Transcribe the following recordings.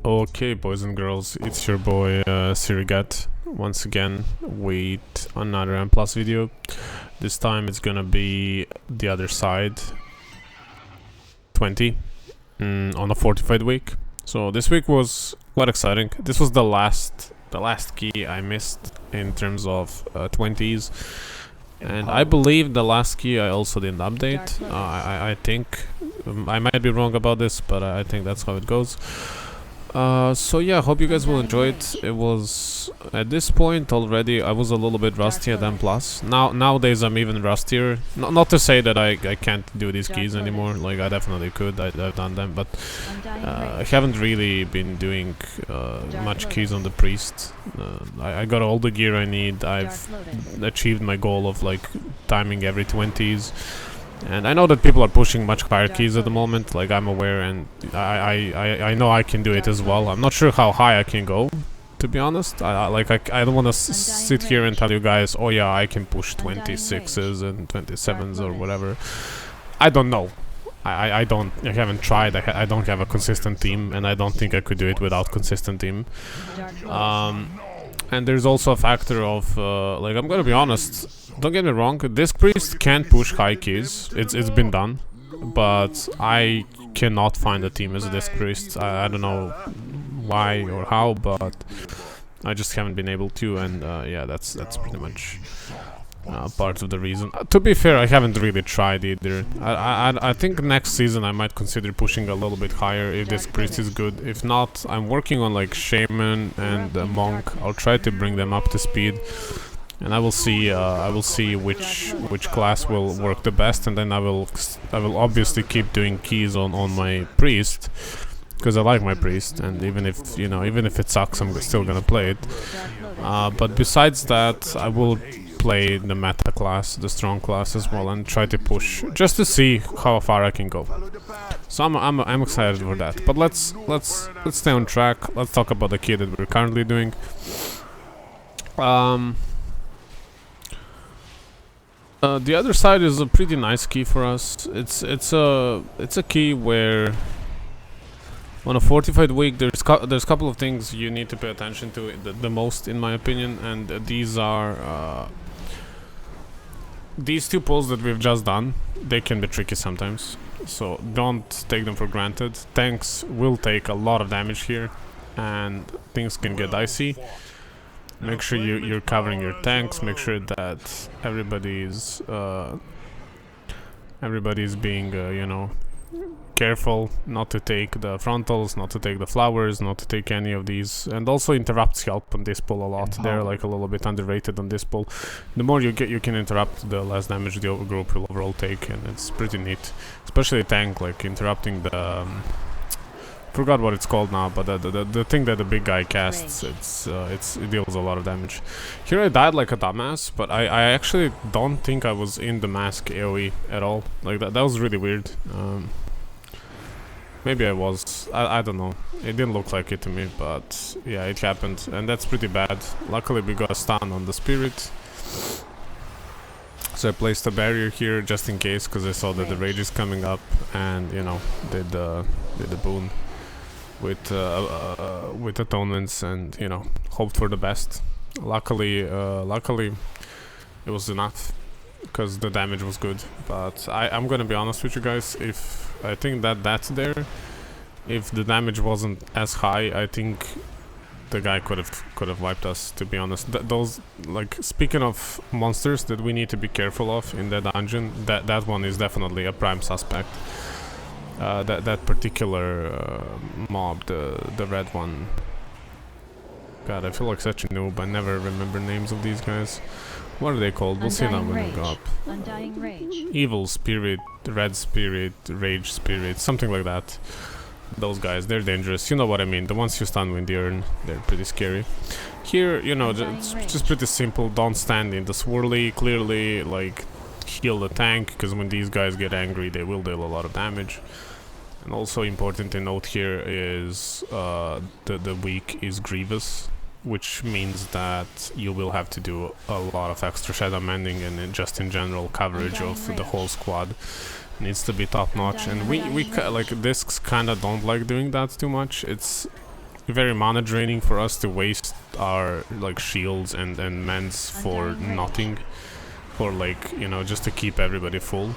Okay, boys and girls, it's your boy Sirigath once again with another M+ video. This time it's gonna be the other side 20 on a Fortified week. So this week was quite exciting. This was the last key I missed in terms of 20s, and I believe the last key I also didn't update. I think I might be wrong about this, but I think that's how it goes. So yeah, hope you guys will enjoy it. It was, at this point already, I was a little bit rusty at M+. Nowadays I'm even rustier. Not to say that I can't do these keys anymore, like I definitely could, I've done them, but I haven't really been doing much keys on the priest. I got all the gear I need. I've achieved my goal of like timing every 20s. And I know that people are pushing much higher keys at the moment, like I'm aware, and I know I can do it as well. I'm not sure how high I can go, to be honest. I don't want to sit here and tell you guys, oh yeah, I can push 26s and 27s or whatever. I don't know. I haven't tried. I don't have a consistent team, and I don't think I could do it without consistent team. And there's also a factor of, like, I'm gonna be honest, don't get me wrong, Disc Priest can push high keys, it's been done, but I cannot find a team as a Disc Priest. I don't know why or how, but I just haven't been able to, and yeah, that's pretty much part of the reason. To be fair, I haven't really tried either. I think next season I might consider pushing a little bit higher if this priest is good. If not, I'm working on like shaman and monk. I'll try to bring them up to speed, and I will see which class will work the best, and then I will obviously keep doing keys on my priest, because I like my priest, and even if it sucks, I'm still gonna play it. But besides that, I will play the meta class, the strong class as well, and try to push just to see how far I can go. So I'm excited for that. But let's stay on track. Let's talk about the key that we're currently doing. The other side is a pretty nice key for us. It's a key where on a Fortified week there's a couple of things you need to pay attention to the most, in my opinion, and these are these two pulls that we've just done. They can be tricky sometimes, so don't take them for granted. Tanks will take a lot of damage here, and things can get dicey. Make sure you're covering your tanks. Make sure that everybody's being careful not to take the frontals, not to take the flowers, not to take any of these, and also interrupts help on this pull a lot. They're like a little bit underrated on this pull. The more you can interrupt, the less damage the group will overall take, and it's pretty neat. Especially tank, like interrupting the forgot what it's called now, but the thing that the big guy casts, it deals a lot of damage. Here I died like a dumbass, but I actually don't think I was in the mask AoE at all. Like that was really weird. Maybe I was. I don't know. It didn't look like it to me, but yeah, it happened, and that's pretty bad. Luckily, we got a stun on the spirit, so I placed a barrier here just in case, because I saw that the rage is coming up, and did the boon with atonements, and hoped for the best. Luckily, it was enough, because the damage was good. But I'm gonna be honest with you guys, if I think that's there, if the damage wasn't as high, I think the guy could have wiped us, to be honest. Those, like, speaking of monsters that we need to be careful of in the dungeon, that one is definitely a prime suspect. That particular mob, the red one. God, I feel like such a noob. I never remember names of these guys. What are they called? We'll see now when we go up. Undying Rage. Evil Spirit, Red Spirit, Rage Spirit, something like that. Those guys, they're dangerous. You know what I mean. The ones you stun when they earn, they're pretty scary. Here, it's just pretty simple. Don't stand in the swirly. Clearly, like, heal the tank, because when these guys get angry, they will deal a lot of damage. And also important to note here is the week is Grievous, which means that you will have to do a lot of extra shadow mending, and just in general coverage of the whole squad needs to be top notch. And we like discs kind of don't like doing that too much. It's very mana draining for us to waste our like shields and mends for nothing, for like, you know, just to keep everybody full.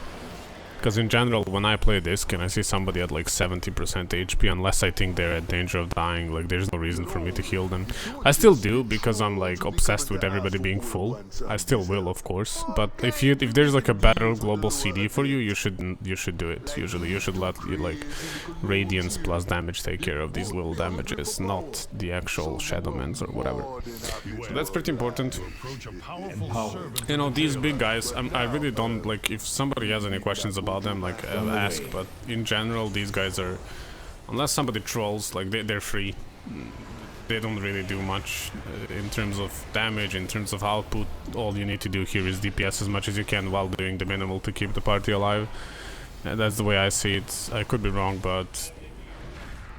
Because in general, when I play this, can I see somebody at like 70% HP, unless I think they're at danger of dying, like there's no reason for me to heal them. I still do, because I'm like obsessed with everybody being full. I still will, of course, but if there's like a better global CD for you, you should do it. Usually you should let like Radiance plus damage take care of these little damages, not the actual Shadowlands or whatever. So that's pretty important. You know, these big guys, I really don't like, if somebody has any questions about them, like ask, but in general these guys are, unless somebody trolls, like they're free. They don't really do much in terms of damage, in terms of output. All you need to do here is DPS as much as you can while doing the minimal to keep the party alive. That's the way I see it. I could be wrong, but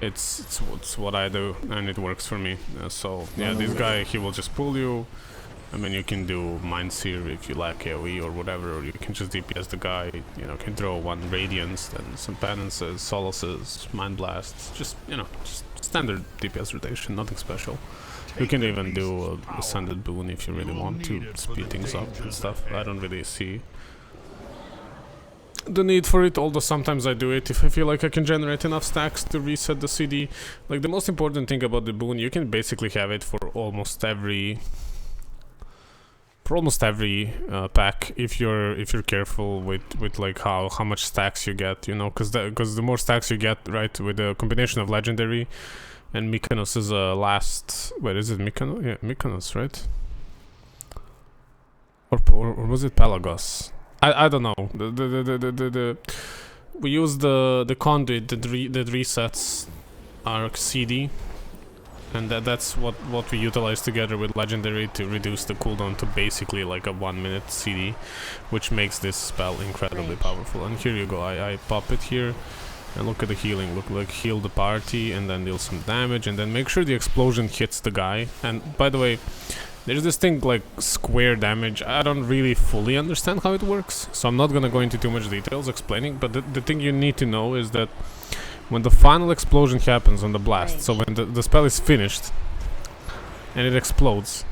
it's what I do, and it works for me. So yeah, this guy, he will just pull you. I mean, you can do Mind Seer if you lack AoE or whatever, or you can just DPS the guy, you know, can throw one Radiance, then some Penances, Solaces, Mind Blasts, just, you know, just standard DPS rotation, nothing special. You can even do a Ascended Boon if you really want to speed things up and stuff. I don't really see the need for it, although sometimes I do it if I feel like I can generate enough stacks to reset the CD. Like, the most important thing about the boon, you can basically have it for almost every pack if you're careful with like how much stacks you get, you know, because the more stacks you get, right, with the combination of legendary and Mykonos is a last, wait, is it Mykonos? Yeah, Mykonos, right? Or was it Pelagos? I don't know. We use the conduit that resets our CD. And that's what we utilize together with legendary to reduce the cooldown to basically like a 1 minute CD, which makes this spell incredibly powerful. And here you go, I pop it here, and look at the healing. Look, like, heal the party and then deal some damage, and then make sure the explosion hits the guy. And by the way, there's this thing like square damage. I don't really fully understand how it works, so I'm not gonna go into too much details explaining, but the thing you need to know is that when the final explosion happens on the blast, so when the spell is finished and it explodes,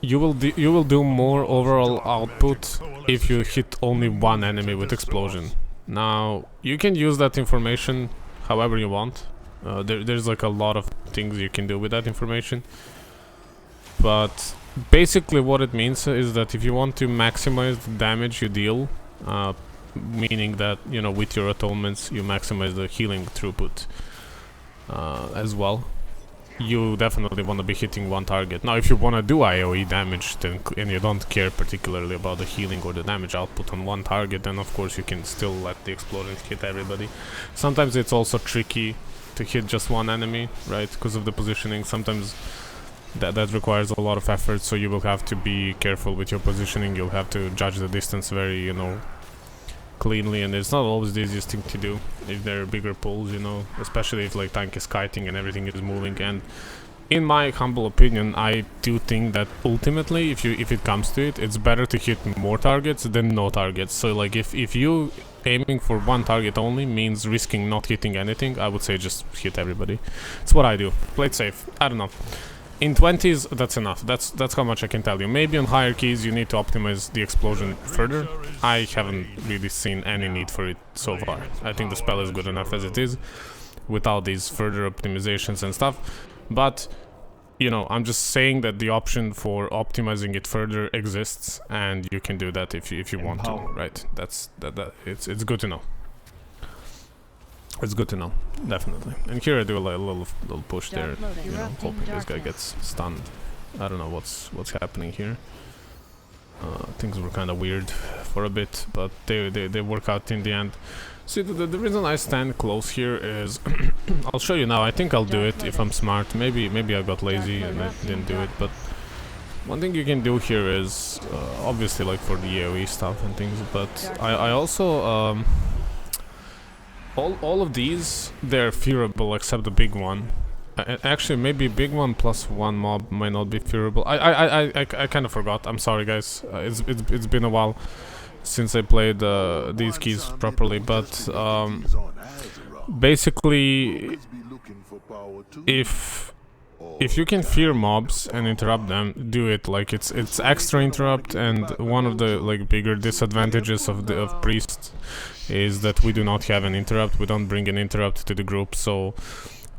you will do more overall output if you hit only one enemy with explosion. Now, you can use that information however you want. There's like a lot of things you can do with that information, but basically what it means is that if you want to maximize the damage you deal, meaning that, you know, with your atonements you maximize the healing throughput as well, you definitely want to be hitting one target. Now, if you want to do AoE damage then, and you don't care particularly about the healing or the damage output on one target, then of course you can still let the explosions hit everybody. Sometimes it's also tricky to hit just one enemy, right, because of the positioning. Sometimes that requires a lot of effort, so you will have to be careful with your positioning. You'll have to judge the distance very, you know, cleanly, and it's not always the easiest thing to do if there are bigger pools, you know, especially if like tank is kiting and everything is moving. And in my humble opinion, I do think that ultimately, if it comes to it, it's better to hit more targets than no targets. So like if you aiming for one target only means risking not hitting anything, I would say just hit everybody. It's what I do. Play it safe. I don't know. In 20s, that's enough. That's how much I can tell you. Maybe on higher keys you need to optimize the explosion further. I haven't really seen any need for it so far. I think the spell is good enough as it is, without these further optimizations and stuff. But, you know, I'm just saying that the option for optimizing it further exists, and you can do that if you want to, right? It's good to know. It's good to know, definitely. And here I do a little push there, you know, hoping this guy gets stunned. I don't know what's happening here. Things were kind of weird for a bit, but they work out in the end. See, the reason I stand close here is I'll show you now. I think I'll do it if I'm smart. Maybe I got lazy and I didn't do it, but one thing you can do here is obviously like for the AoE stuff and things, but I also all of these, they're fearable except the big one. Actually, maybe big one plus one mob might not be fearable. I kind of forgot. I'm sorry, guys. It's been a while. since I played these keys properly, but basically, if you can fear mobs and interrupt them, do it. Like it's extra interrupt, and one of the like bigger disadvantages of priest is that we do not have an interrupt. We don't bring an interrupt to the group, so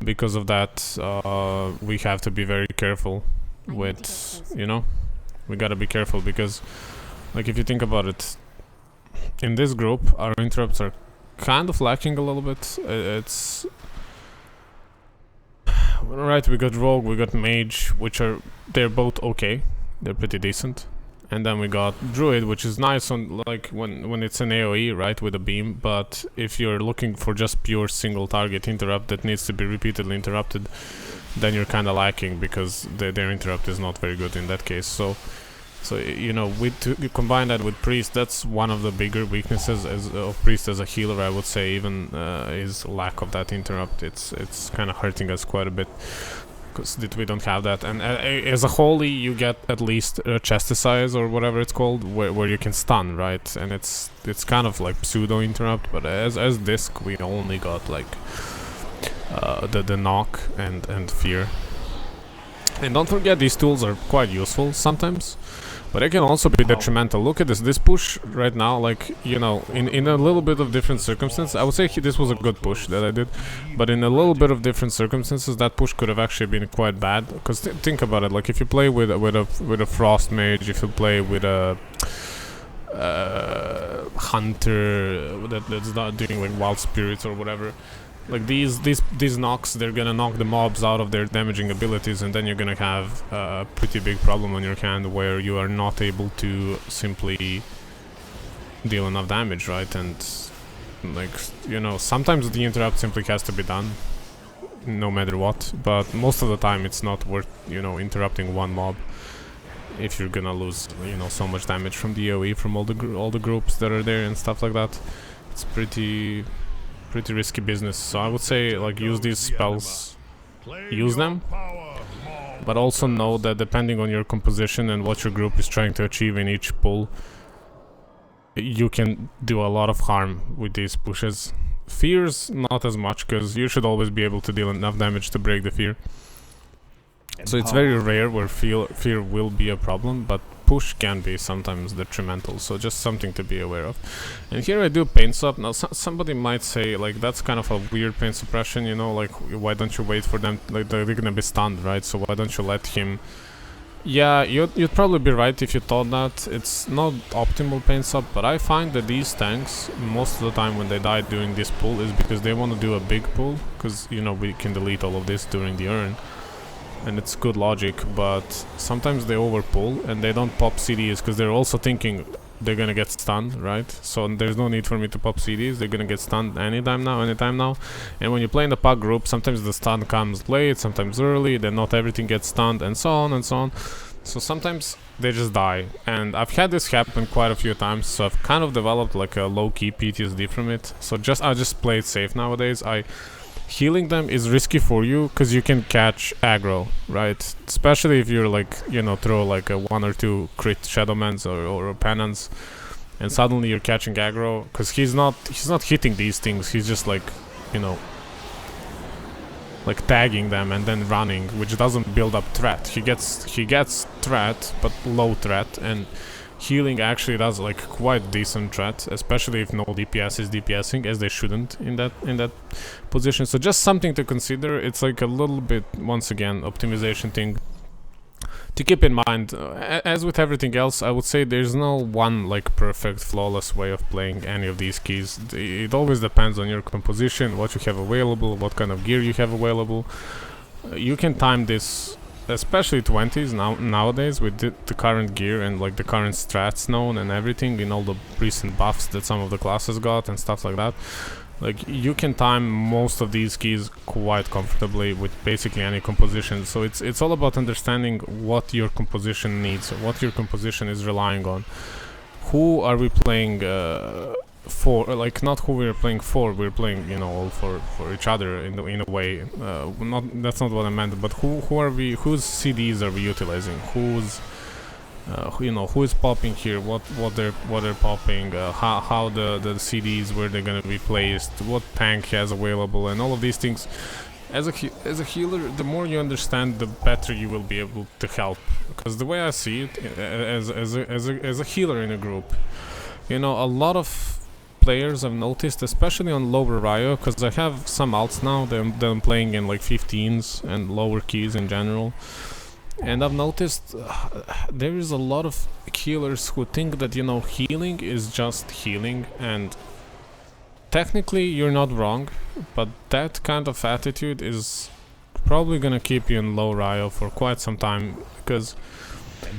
because of that, we have to be very careful with, you know, we gotta be careful because, like, if you think about it, in this group, our interrupts are kind of lacking a little bit. It's right. We got rogue, we got mage, which they're both okay. They're pretty decent. And then we got druid, which is nice on like when it's an AoE, right, with a beam. But if you're looking for just pure single target interrupt that needs to be repeatedly interrupted, then you're kind of lacking because their interrupt is not very good in that case. So you know, you combine that with priest, that's one of the bigger weaknesses of priest as a healer, I would say. Even is lack of that interrupt. It's kind of hurting us quite a bit because we don't have that. And as a holy, you get at least chastise or whatever it's called, where you can stun, right? And it's kind of like pseudo interrupt. But as disc, we only got like the knock and fear. And don't forget, these tools are quite useful sometimes, but it can also be detrimental. Look at this push right now, like, you know, in a little bit of different circumstances, I would say this was a good push that I did, but in a little bit of different circumstances, that push could have actually been quite bad. Because think about it, like if you play with a frost mage, if you play with a hunter that's not doing like wild spirits or whatever, like these knocks, they're gonna knock the mobs out of their damaging abilities, and then you're gonna have a pretty big problem on your hand where you are not able to simply deal enough damage, right? And like, you know, sometimes the interrupt simply has to be done no matter what, but most of the time it's not worth, you know, interrupting one mob if you're gonna lose, you know, so much damage from the AoE from all the groups that are there and stuff like that. It's pretty risky business. So I would say, like, use these spells, use them, but also know that depending on your composition and what your group is trying to achieve in each pull, you can do a lot of harm with these pushes. Fears, not as much, because you should always be able to deal enough damage to break the fear. So it's very rare where fear will be a problem, but push can be sometimes detrimental, so just something to be aware of. And here I do pain sup. Now somebody might say, like, that's kind of a weird pain suppression, you know, like, why don't you wait for them, like, they're gonna be stunned, right? So why don't you let him... Yeah, you'd probably be right if you thought that. It's not optimal pain sup, but I find that these tanks, most of the time when they die during this pull, is because they want to do a big pull, because, you know, we can delete all of this during the urn. And it's good logic, but sometimes they overpull and they don't pop CDs because they're also thinking they're gonna get stunned, right? So there's no need for me to pop CDs. They're gonna get stunned anytime now. And when you play in the pack group, sometimes the stun comes late, sometimes early, then not everything gets stunned, and so on and so on. So sometimes they just die, and I've had this happen quite a few times, so I've kind of developed like a low-key PTSD from it. So I just play it safe nowadays. Healing them is risky for you because you can catch aggro, right? Especially if you're, like, you know, throw like a 1 or 2 crit Shadowlands or penance, and suddenly you're catching aggro because he's not hitting these things. He's just, like, you know, like tagging them and then running, which doesn't build up threat. He gets threat, but low threat, and healing actually does like quite decent threat, especially if no DPS is DPSing, as they shouldn't in that position. So just something to consider. It's like a little bit, once again, optimization thing to keep in mind. As with everything else, I would say there's no one like perfect, flawless way of playing any of these keys. It always depends on your composition, what you have available, what kind of gear you have available. You can time this, especially 20s nowadays, with the current gear and like the current strats known and everything, in all the recent buffs that some of the classes got and stuff like that. Like, you can time most of these keys quite comfortably with basically any composition. So it's all about understanding what your composition needs, what your composition is relying on. Who are we playing for? Like, not who we're playing for. We're playing, you know, all for each other in a way. That's not what I meant. But whose CDs are we utilizing? you know, who is popping here, what they're popping, how the CDs, where they're gonna be placed, what tank has available, and all of these things. As a healer, the more you understand, the better you will be able to help. Because the way I see it, as a healer in a group, you know, a lot of players I've noticed, especially on lower Ryo, because I have some alts now that I'm playing in like 15s and lower keys in general. And I've noticed there is a lot of healers who think that, you know, healing is just healing, and technically you're not wrong, but that kind of attitude is probably gonna keep you in low Ryo for quite some time, because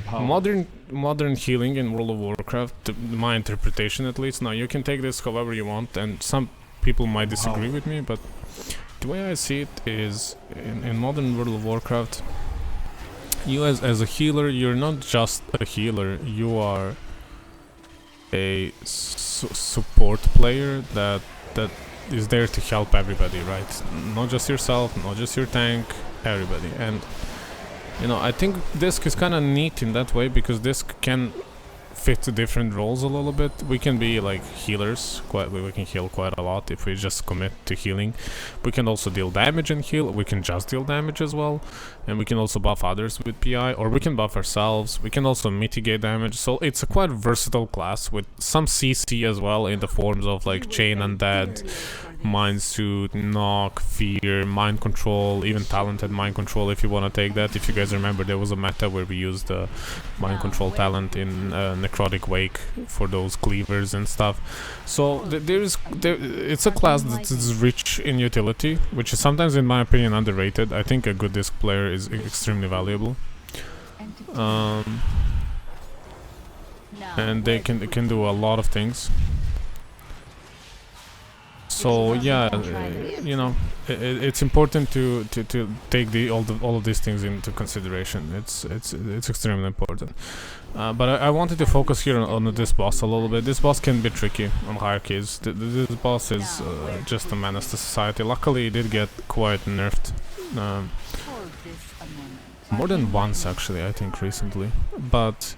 modern healing in World of Warcraft, my interpretation at least, now you can take this however you want, and some people might disagree with me, but the way I see it is, in modern World of Warcraft, you as a healer, you're not just a healer, you are a support player that is there to help everybody, right? Not just yourself, not just your tank, everybody. And you know, I think Disc is kind of neat in that way, because Disc can fit to different roles a little bit. We can be like healers, we can heal quite a lot if we just commit to healing. We can also deal damage and heal, we can just deal damage as well, and we can also buff others with PI, or we can buff ourselves, we can also mitigate damage. So it's a quite versatile class with some CC as well, in the forms of like Chain Undead, Mind Suit, Knock, Fear, Mind Control, even Talented Mind Control if you want to take that. If you guys remember, there was a meta where we used the Mind Control talent in Necrotic Wake for those cleavers and stuff. So it's a class that is rich in utility, which is sometimes, in my opinion, underrated. I think a good Disc player is extremely valuable. And they can do a lot of things. So yeah, you know, it's important to take all of these things into consideration. It's extremely important. But I wanted to focus here on this boss a little bit. This boss can be tricky on higher keys. This boss is just a menace to society. Luckily, it did get quite nerfed. More than once, actually, I think, recently. But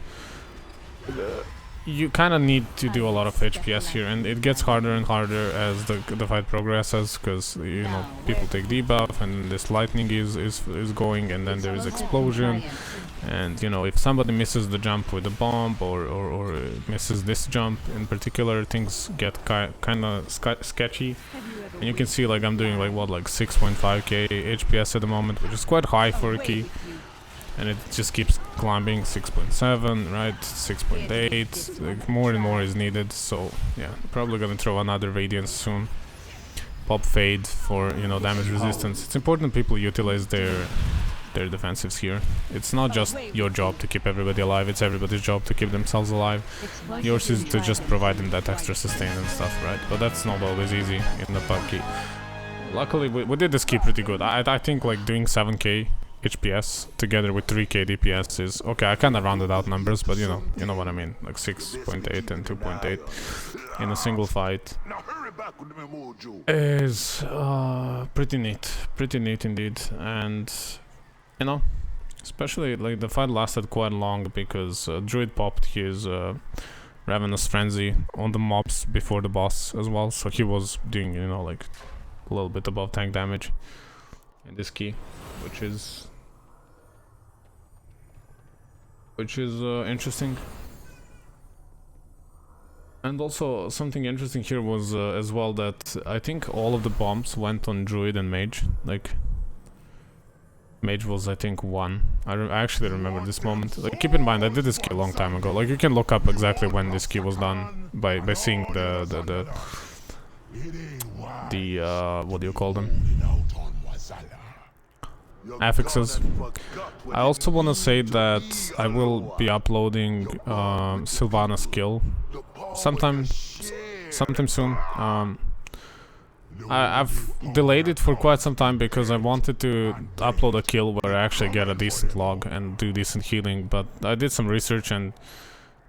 you kind of need to do a lot of HPS here, and it gets harder and harder as the fight progresses, because, you know, people take debuff, and this lightning is going, and then there is explosion, and, you know, if somebody misses the jump with a bomb, or misses this jump in particular, things get kind of sketchy. And you can see, like, I'm doing like 6.5k HPS at the moment, which is quite high for a key. And it just keeps climbing, 6.7, right, 6.8, like more and more is needed. So yeah, probably gonna throw another Radiance soon. Pop Fade for, you know, damage resistance. It's important people utilize their defensives here. It's not just your job to keep everybody alive, it's everybody's job to keep themselves alive. Yours is to just provide them that extra sustain and stuff, right? But that's not always easy in the PUBG. Luckily we did this key pretty good. I think like doing 7k HPS together with 3k DPS is okay. I kind of rounded out numbers, but you know what I mean, like 6.8 and 2.8 in a single fight is pretty neat indeed. And you know, especially like the fight lasted quite long because Druid popped his Ravenous Frenzy on the mobs before the boss as well, so he was doing, you know, like a little bit above tank damage in this key, which is interesting. And also something interesting here was as well that I think all of the bombs went on Druid and Mage. Like Mage was, I think, 1. I actually remember this moment. Like, keep in mind, I did this key a long time ago. Like, you can look up exactly when this key was done by seeing the what do you call them? Affixes. I also want to say that I will be uploading Sylvana's skill sometime soon. I've delayed it for quite some time because I wanted to upload a kill where I actually get a decent log and do decent healing, but I did some research, and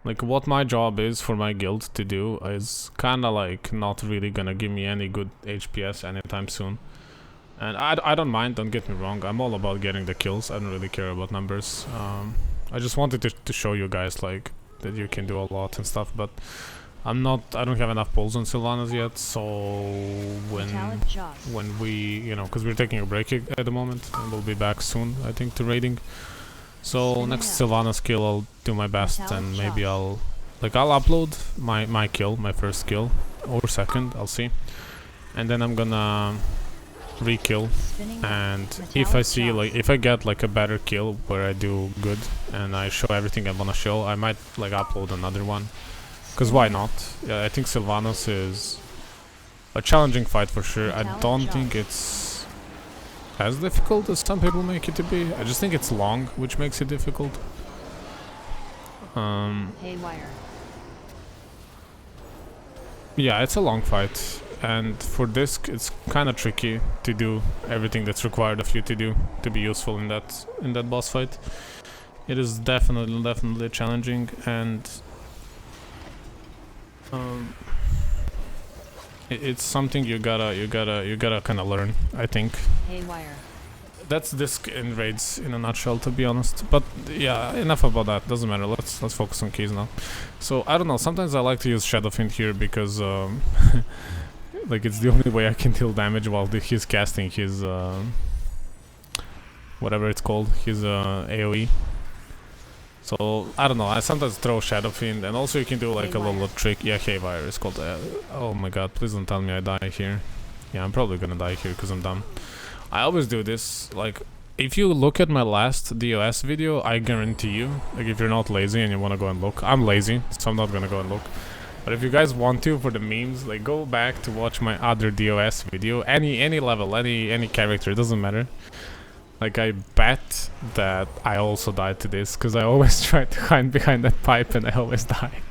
like what my job is for my guild to do is kinda like not really gonna give me any good HPS anytime soon. And I don't mind, don't get me wrong, I'm all about getting the kills, I don't really care about numbers. I just wanted to show you guys like that you can do a lot and stuff, but I don't have enough pulls on Sylvanas yet, so when we, you know, because we're taking a break at the moment, and we'll be back soon, I think, to raiding. So next Sylvanas kill, I'll do my best, and maybe I'll upload my kill, my first kill, or second, I'll see, and then I'm gonna re-kill, and if I see if I get like a better kill where I do good and I show everything I wanna show, I might like upload another one. Because why not? Yeah, I think Sylvanas is a challenging fight for sure. I don't think it's as difficult as some people make it to be. I just think it's long, which makes it difficult. Yeah, it's a long fight, and for this it's kind of tricky to do everything that's required of you to do to be useful in that boss fight. It is definitely challenging, and it's something you gotta kind of learn, I think. That's disc in raids in a nutshell, to be honest. But yeah, enough about that. Doesn't matter. Let's focus on keys now. So I don't know. Sometimes I like to use Shadowfiend here because like it's the only way I can deal damage while he's casting his whatever it's called, his AOE. So I don't know, I sometimes throw Shadowfiend, and also you can do like a little trick. Yeah, Haywire is called. Oh my god, please don't tell me I die here. Yeah, I'm probably gonna die here because I'm dumb. I always do this. Like, if you look at my last DOS video, I guarantee you, like if you're not lazy and you wanna go and look, I'm lazy, so I'm not gonna go and look. But if you guys want to, for the memes, like go back to watch my other DOS video, any level, any character, it doesn't matter. Like, I bet that I also died to this, because I always try to hide behind that pipe and I always die.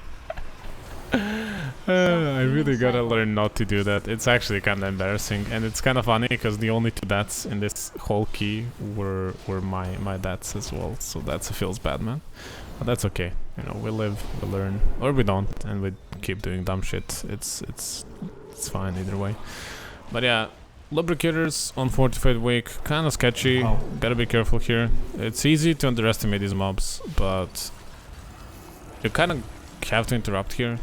I really gotta learn not to do that. It's actually kind of embarrassing, and it's kind of funny, because the only 2 deaths in this whole key were my deaths as well, so that feels bad, man. But that's okay, you know, we live, we learn, or we don't, and we keep doing dumb shit. It's fine either way. But yeah. Lubricators on Fortified Wake, kinda sketchy, gotta be careful here. It's easy to underestimate these mobs, but you kinda have to interrupt here.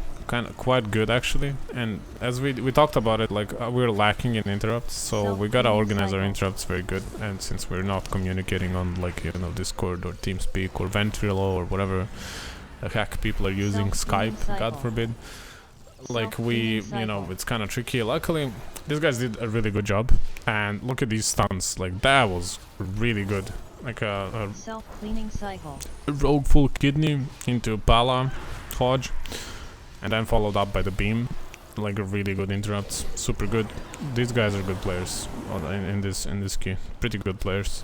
Quite good actually, and as we talked about it, like we're lacking in interrupts, so we gotta organize our interrupts very good. And since we're not communicating on, like, you know, Discord or TeamSpeak or Ventrilo or whatever the heck people are using, Skype, God forbid, like we, you know, it's kind of tricky. Luckily these guys did a really good job, and look at these stuns, like that was really good. Like a self-cleaning cycle, rogue full kidney into Pala Hodge, and then followed up by the beam. Like a really good interrupts, super good. These guys are good players in this key, pretty good players.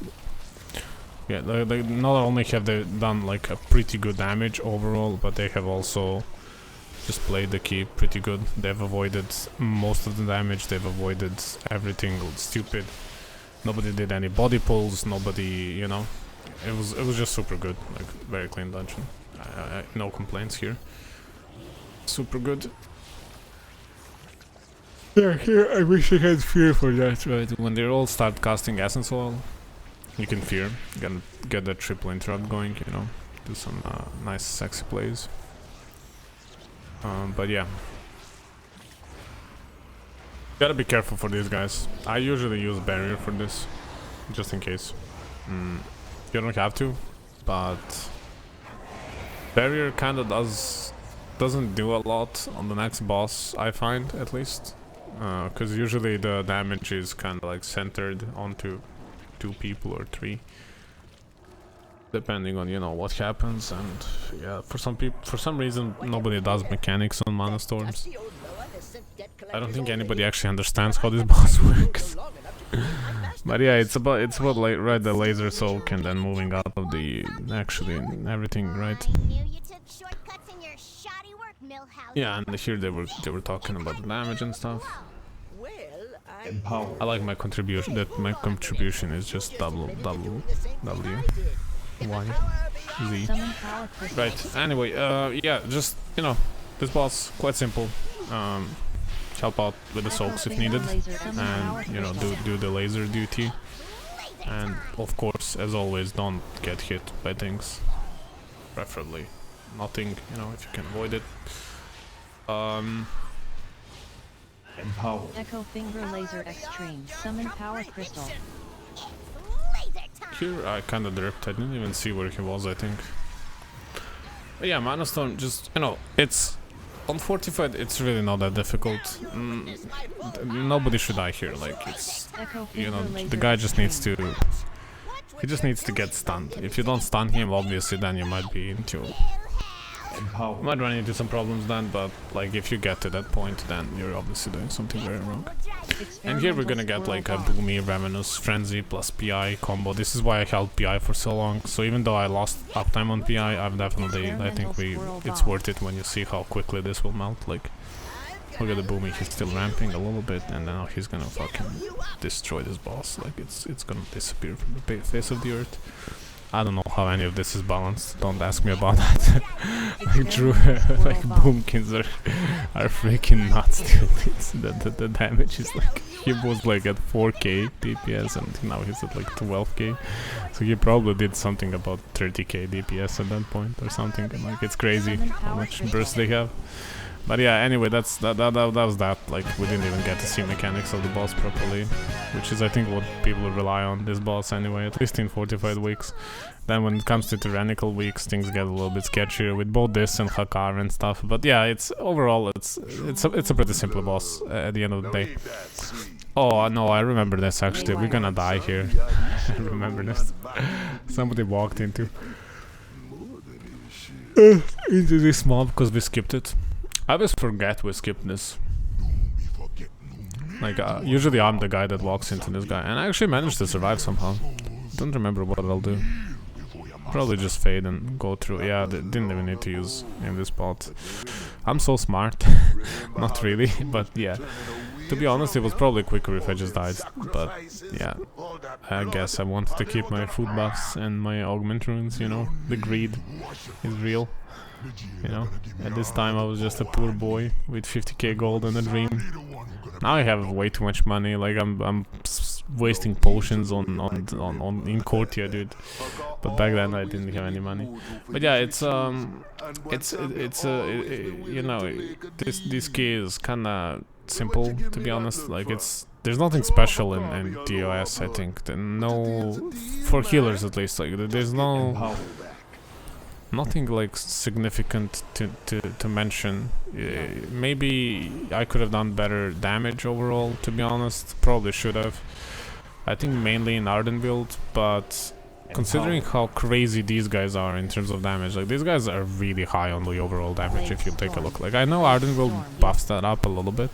Yeah, they not only have they done like a pretty good damage overall, but they have also just played the key pretty good. They've avoided most of the damage, they've avoided everything stupid. Nobody did any body pulls, nobody, you know, it was just super good, like very clean dungeon. No complaints here. Super good. Yeah, here I wish I had fear for that, right? When they all start casting Essence Oil, you can fear. You can get that triple interrupt going, you know, do some nice sexy plays. But yeah, gotta be careful for these guys. I usually use barrier for this, just in case. You don't have to, but barrier kind of doesn't do a lot on the next boss, I find, at least, because usually the damage is kind of like centered onto 2 people or 3. Depending on, you know, what happens. And yeah, for some reason nobody does mechanics on Mana Storms. I don't think anybody actually understands how this boss works. But yeah, it's about right, the laser soak and then moving out of the actually everything, right? Yeah, and here they were talking about the damage and stuff. I like my contribution, that my contribution is just double W Y Z. Right, anyway, yeah, just, you know, this boss quite simple. Help out with the soaks if needed, and, you know, do the laser duty, and of course, as always, don't get hit by things. preferably nothing, you know, if you can avoid it. Empower. Echo Finger Laser Extreme. Summon Power Crystal. Here I kinda derped, I didn't even see where he was, I think. But yeah, Mana Stone, just, you know, it's... On Fortified, it's really not that difficult. Nobody should die here, like, it's... You know, the guy just needs to... He just needs to get stunned. If you don't stun him, obviously, then you might be into... Empower. You might run into some problems then, but, like, if you get to that point, then you're obviously doing something very wrong. And here we're gonna get, like, a Boomy, Ravenous, Frenzy plus PI combo. This is why I held PI for so long. So even though I lost uptime on PI, I've definitely... I think it's worth it when you see how quickly this will melt, like... Look at the Boomy, he's still ramping a little bit, and now he's gonna fucking destroy this boss. Like, it's gonna disappear from the face of the earth. I don't know how any of this is balanced, don't ask me about that. Like, true, like, Boomkins are freaking nuts, dude. It's the damage is like, he was like at 4k DPS and now he's at like 12k. So he probably did something about 30k DPS at that point or something. Like, it's crazy how much burst they have. But yeah, anyway, that was that. Like, we didn't even get to see mechanics of the boss properly, which is, I think, what people rely on this boss anyway, at least in Fortified weeks. Then when it comes to tyrannical weeks, things get a little bit sketchier with both this and Hakar and stuff. But yeah, it's overall it's a pretty simple boss at the end of the day. Oh no, I remember this actually. We're gonna die here. I remember this. Somebody walked into this mob because we skipped it. I always forget we skipped this. Like, usually I'm the guy that walks into this guy, and I actually managed to survive somehow. Don't remember what I'll do. Probably just fade and go through. Yeah, didn't even need to use in this spot. I'm so smart. Not really, but yeah. To be honest, it was probably quicker if I just died. But yeah, I guess I wanted to keep my food buffs and my augment runes, you know. The greed is real. You know, at this time I was just a poor boy with 50k gold and a dream. Now I have way too much money. Like, I'm wasting potions on in Courtier, dude. But back then I didn't have any money. But yeah, it's you know, this key is kinda simple, to be honest. Like, there's nothing special in DOS, I think. No, for healers at least. Like, there's nothing like significant to mention. Maybe I could have done better damage overall, to be honest. Probably should have. I think mainly in Arden build, but considering how crazy these guys are in terms of damage, like, these guys are really high on the overall damage if you take a look. Like, I know Arden build buffs that up a little bit.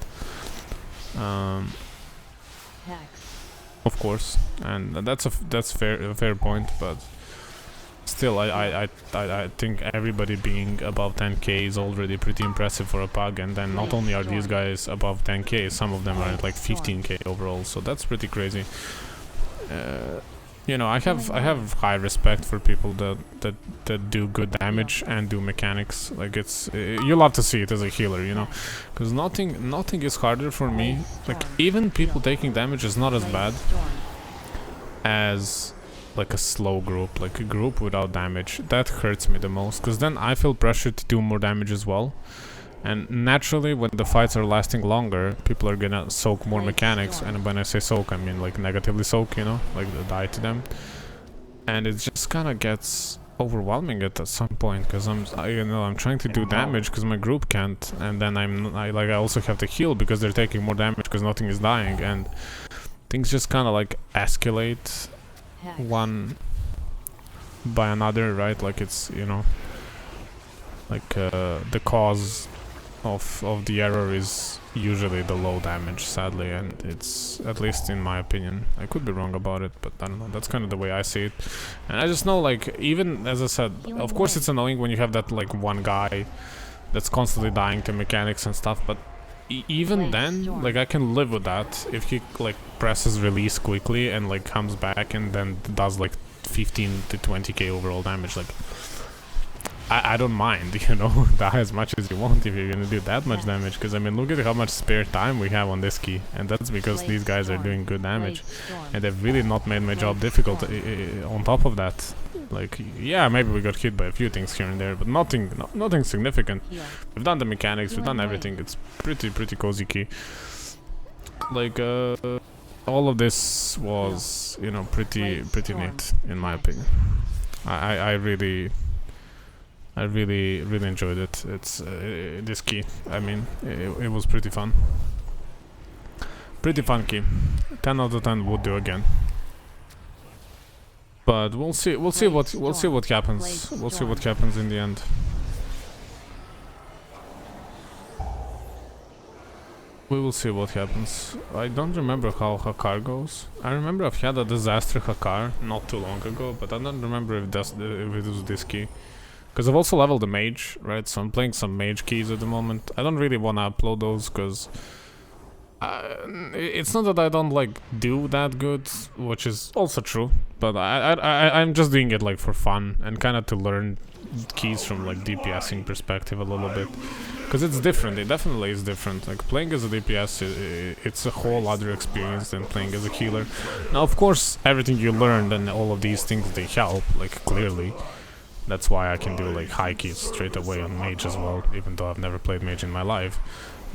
Of course, and that's a fair point, but still, I think everybody being above 10k is already pretty impressive for a pug, and then not only are these guys above 10k, some of them are at like 15k overall, so that's pretty crazy. You know, I have high respect for people that do good damage and do mechanics. Like, it's you love to see it as a healer, you know, because nothing is harder for me. Like, even people taking damage is not as bad as like a slow group, like a group without damage. That hurts me the most, because then I feel pressured to do more damage as well. And naturally, when the fights are lasting longer, people are gonna soak more mechanics. And when I say soak, I mean like negatively soak, you know, like die to them. And it just kind of gets overwhelming at some point, because I'm trying to do damage because my group can't, and then I also have to heal because they're taking more damage because nothing is dying, and things just kind of like escalate one by another, right? Like, it's, you know, like the cause of the error is usually the low damage, sadly, and it's, at least in my opinion, I could be wrong about it, but I don't know, that's kind of the way I see it. And I just know, like, even as I said, of course it's annoying when you have that like one guy that's constantly dying to mechanics and stuff, but even then, like, I can live with that if he like presses release quickly and like comes back and then does like 15 to 20k overall damage. Like, I don't mind, you know, die as much as you want if you're gonna do that much damage, because I mean, look at how much spare time we have on this key, and that's because these guys are doing good damage, and they've really not made my job difficult. On top of that, Like, yeah, maybe we got hit by a few things here and there, but nothing significant. Heal. We've done the mechanics, we've done Healing everything. It's pretty cozy key. Like, all of this was, you know, pretty neat in my opinion. I really enjoyed it. It's this key. I mean, it was pretty fun. Pretty fun key. 10 out of 10 would do again. But we'll see what happens. We'll see what happens in the end. We will see what happens. I don't remember how Hakar goes. I remember I've had a disaster Hakar not too long ago, but I don't remember if it was this key. Because I've also leveled the mage, right? So I'm playing some mage keys at the moment. I don't really want to upload those because it's not that I don't like do that good, which is also true, but I'm just doing it like for fun and kind of to learn keys from like DPSing perspective a little bit. Because it's different, it definitely is different. Like playing as a DPS, it's a whole other experience than playing as a healer. Now, of course, everything you learned and all of these things, they help, like clearly. That's why I can do like high keys straight away on mage as well, even though I've never played mage in my life.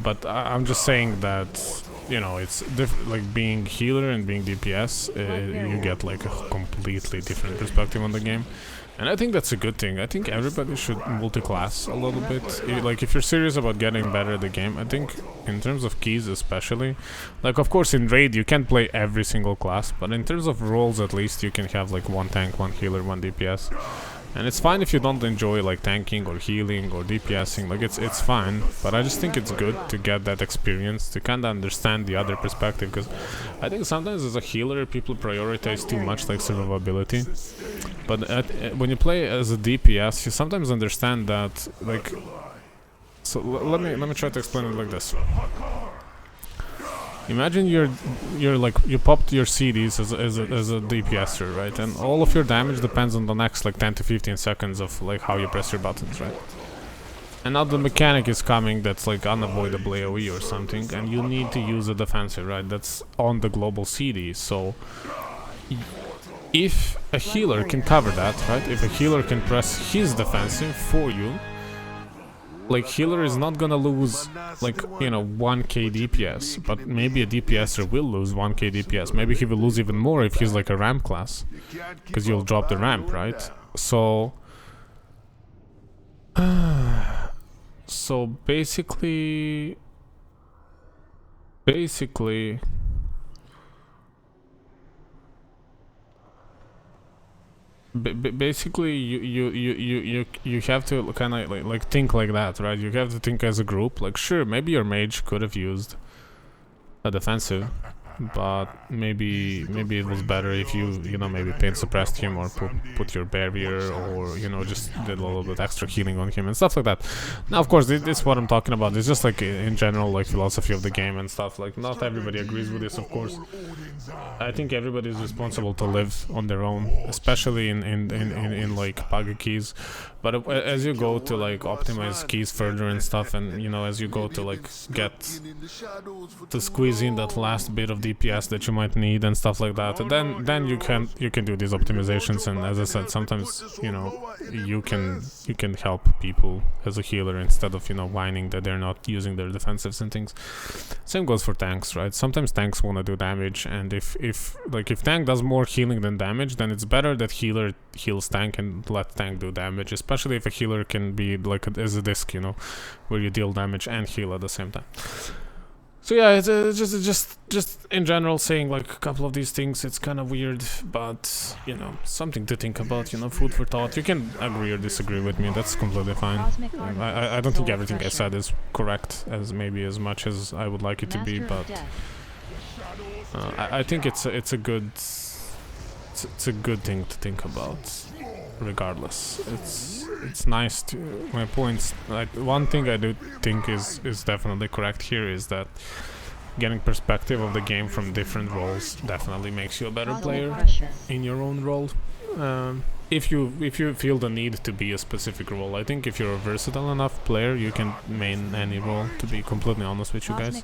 But I'm just saying that, you know, it's like being healer and being DPS, you get like a completely different perspective on the game. And I think that's a good thing. I think everybody should multi-class a little bit. Like, if you're serious about getting better at the game, I think in terms of keys especially, like, of course, in raid you can't play every single class, but in terms of roles at least you can have like one tank, one healer, one DPS. And it's fine if you don't enjoy like tanking or healing or DPSing, like it's fine, but I just think it's good to get that experience, to kind of understand the other perspective, because I think sometimes as a healer people prioritize too much like survivability, but when you play as a DPS you sometimes understand that, like, so let me try to explain it like this. Imagine you're like, you popped your CDs as a DPSer, right? And all of your damage depends on the next like 10 to 15 seconds of like how you press your buttons, right? And now the mechanic is coming that's like unavoidable AoE or something, and you need to use a defensive, right? That's on the global CD. So if a healer can cover that, right? If a healer can press his defensive for you, like, healer is not gonna lose, like, you know, 1k DPS, but maybe a DPSer will lose 1k DPS. Maybe he will lose even more if he's like a ramp class, because you'll drop the ramp, right? So, so basically, basically you have to kind of like think like that, right? You have to think as a group. Like, sure, maybe your mage could have used a defensive, but maybe it was better if you know, maybe pain suppressed him or put your barrier, or, you know, just did a little bit extra healing on him and stuff like that. Now, of course, this is what I'm talking about. It's just like in general, like philosophy of the game and stuff. Like, not everybody agrees with this, of course. I think everybody is responsible to live on their own, especially in like bug keys. But as you go to like optimize keys further and stuff, and, you know, as you go to like get to squeeze in that last bit of DPS that you might need and stuff like that, then you can do these optimizations. And as I said, sometimes, you know, you can help people as a healer instead of, you know, whining that they're not using their defensives and things. Same goes for tanks, right? Sometimes tanks want to do damage, and if tank does more healing than damage, then it's better that healer heals tank and let tank do damage, especially if a healer can be like as a disc, you know, where you deal damage and heal at the same time. So yeah, it's just in general saying like a couple of these things. It's kind of weird, but, you know, something to think about, you know, food for thought. You can agree or disagree with me, that's completely fine. I don't think everything I said is correct as much as I would like it to be, but I think it's a good thing to think about. Regardless, it's nice to, my points, like, one thing I do think is definitely correct here is that getting perspective of the game from different roles definitely makes you a better player in your own role. If you feel the need to be a specific role, I think if you're a versatile enough player, you can main any role, to be completely honest with you guys.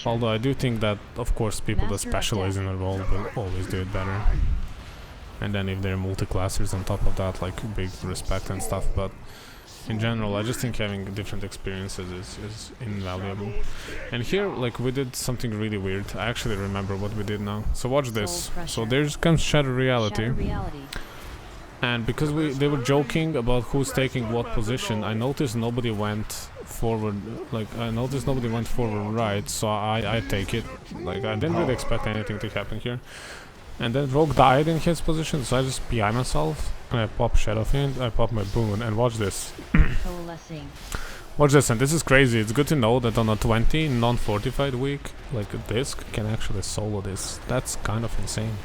Although I do think that, of course, people that specialize in a role will always do it better. And then if they're multi-classers on top of that, like big respect and stuff. But in general, I just think having different experiences is invaluable. And here, like, we did something really weird. I actually remember what we did now. So watch this. So there's comes Shadow Reality. And because they were joking about who's taking what position, I noticed nobody went forward. Like, I noticed nobody went forward right, so I take it. Like, I didn't really expect anything to happen here. And then Rogue died in his position, so I just PI myself. And I pop Shadow Fiend, I pop my boon, and watch this. Watch this, and this is crazy. It's good to know that on a 20 non-fortified week, like a disc can actually solo this. That's kind of insane.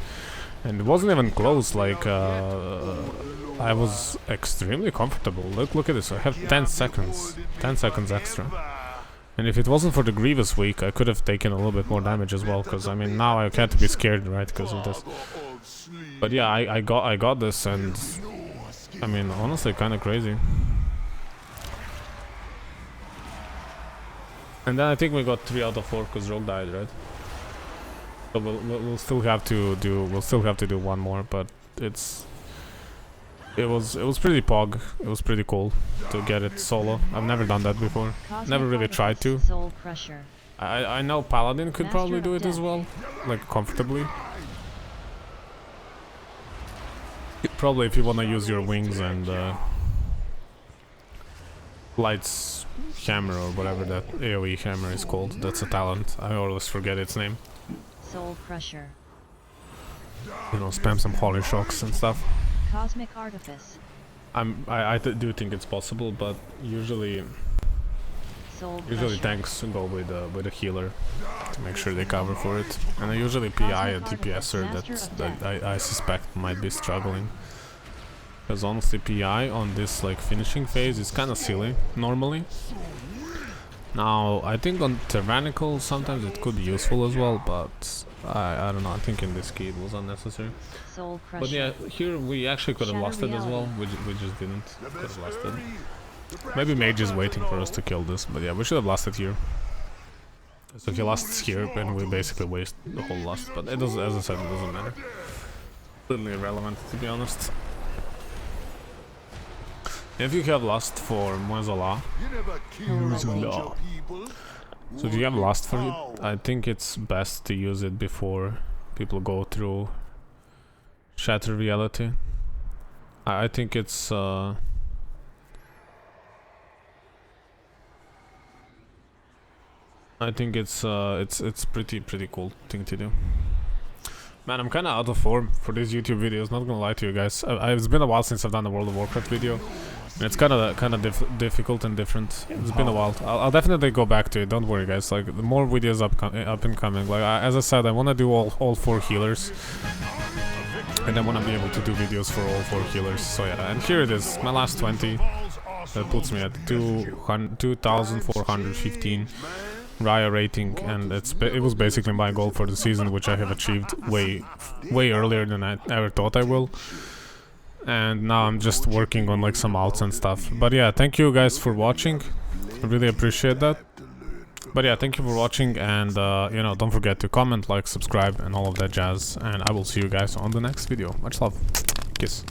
And it wasn't even close, like, I was extremely comfortable. Look at this, I have 10 seconds. 10 seconds extra. And if it wasn't for the Grievous week, I could have taken a little bit more damage as well, because I mean now I can't be scared, right, because of this. But yeah, I got this, and I mean honestly kind of crazy. And then I think we got 3 out of 4 because Rogue died, right? So we'll still have to do one more, but it was pretty pog. It was pretty cool to get it solo. I've never done that before. Never really tried to. I know Paladin could probably do it as well, like comfortably. Probably if you want to use your wings and Light's hammer or whatever that AoE hammer is called. That's a talent. I always forget its name. Soul Crusher. You know, spam some holy shocks and stuff. Cosmic Artifice. I do think it's possible, but usually tanks go with a healer to make sure they cover for it. And I usually PI a DPSer that I suspect might be struggling. Because honestly, PI on this like finishing phase is kind of silly normally. Now I think on Tyrannical sometimes it could be useful as well, but I don't know. I think in this key it was unnecessary. But yeah, here we actually could have lost it as well. We just didn't. Could have lost it. Maybe Mage is waiting for us to kill this, but yeah, we should have lost it here. So he lost here, and we basically waste the whole lost. But it does, as I said, it doesn't matter. Totally irrelevant, to be honest. If you have lost for Mozola, so if you have lost for it, I think it's best to use it before people go through Shatter Reality. I think it's it's pretty cool thing to do. Man, I'm kind of out of form for these YouTube videos. Not gonna lie to you guys. It's been a while since I've done a World of Warcraft video. And it's kind of difficult and different. It's been a while. I'll definitely go back to it. Don't worry, guys. Like the more videos up and coming. Like as I said, I want to do all 4 healers, and I want to be able to do videos for all 4 healers. So yeah, and here it is, my last 20. That puts me at 2,415 Raya rating, and it was basically my goal for the season, which I have achieved way earlier than I ever thought I will. And now I'm just working on like some outs and stuff. But yeah, thank you guys for watching. I really appreciate that. But yeah, thank you for watching, and you know, don't forget to comment, like, subscribe, and all of that jazz. And I will see you guys on the next video. Much love. Kiss.